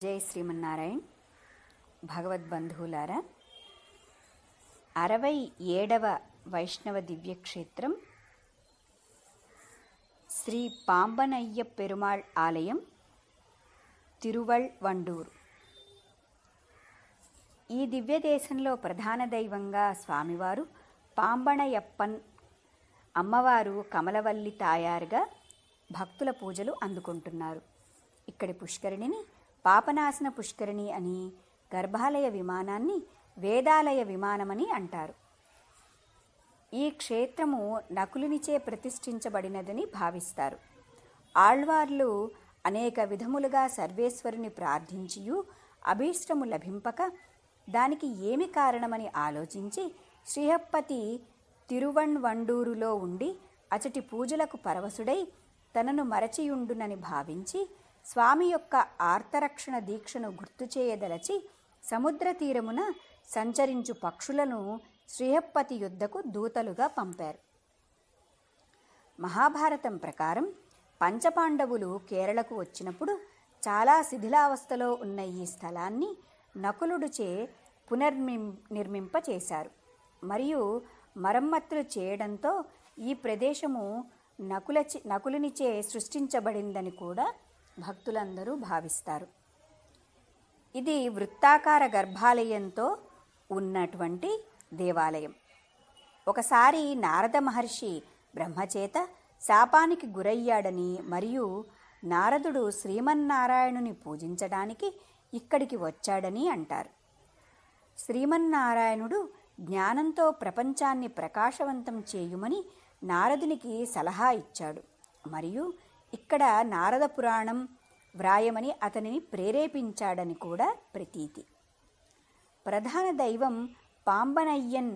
జై శ్రీమన్నారాయణ. భగవద్బంధువులారా, 67వ వైష్ణవ దివ్యక్షేత్రం శ్రీ పాంబనయ్య పెరుమాళ్ ఆలయం, తిరువళ్వండూర్. ఈ దివ్యదేశంలో ప్రధాన దైవంగా స్వామివారు పాంబణయప్పన్, అమ్మవారు కమలవల్లి తాయారుగా భక్తుల పూజలు అందుకుంటున్నారు. ఇక్కడి పుష్కరిణిని పాపనాశన పుష్కరిణి అని, గర్భాలయ విమానాన్ని వేదాలయ విమానమని అంటారు. ఈ క్షేత్రము నకులునిచే ప్రతిష్ఠించబడినదని భావిస్తారు. ఆళ్వార్లు అనేక విధములుగా సర్వేశ్వరుని ప్రార్థించియు అభీష్టము లభింపక దానికి ఏమి కారణమని ఆలోచించి శ్రీహప్పతి తిరువణ్వండూరులో ఉండి అచటి పూజలకు పరవశుడై తనను మరచియుండునని భావించి స్వామి యొక్క ఆర్తరక్షణ దీక్షను గుర్తుచేయదలచి సముద్ర తీరమున సంచరించు పక్షులను శ్రీహప్పతి యుద్ధకు దూతలుగా పంపారు. మహాభారతం ప్రకారం పంచపాండవులు కేరళకు వచ్చినప్పుడు చాలా శిథిలావస్థలో ఉన్న ఈ స్థలాన్ని నకులుడిచే పునర్నిర్మింపచేశారు. మరియు మరమ్మతులు చేయడంతో ఈ ప్రదేశము నకులునిచే సృష్టించబడిందని కూడా భక్తులందరూ భావిస్తారు. ఇది వృత్తాకార గర్భాలయంతో ఉన్నటువంటి దేవాలయం. ఒకసారి నారద మహర్షి బ్రహ్మచేత శాపానికి గురయ్యాడని మరియు నారదుడు శ్రీమన్నారాయణుని పూజించడానికి ఇక్కడికి వచ్చాడని అంటారు. శ్రీమన్నారాయణుడు జ్ఞానంతో ప్రపంచాన్ని ప్రకాశవంతం చేయుమని నారదునికి సలహా ఇచ్చాడు మరియు ఇక్కడ నారద పురాణం వ్రాయమని అతనిని ప్రేరేపించాడని కూడా ప్రతీతి. ప్రధాన దైవం పాంబనయ్యన్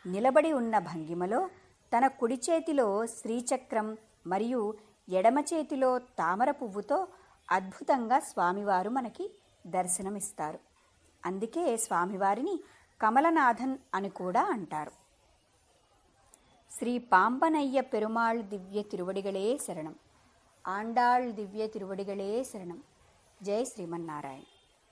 నిలబడి ఉన్న భంగిమలో తన కుడి చేతిలో శ్రీచక్రం మరియు ఎడమ చేతిలో తామర పువ్వుతో అద్భుతంగా స్వామివారు మనకి దర్శనమిస్తారు. అందుకే స్వామివారిని కమలనాథన్ అని కూడా అంటారు. శ్రీ పాంబనయ్య పెరుమాళ్ దివ్య తిరువడిగళే శరణం. ఆండాళ్ దివ్య తిరువడిగళే శరణం. జై శ్రీమన్నారాయణ.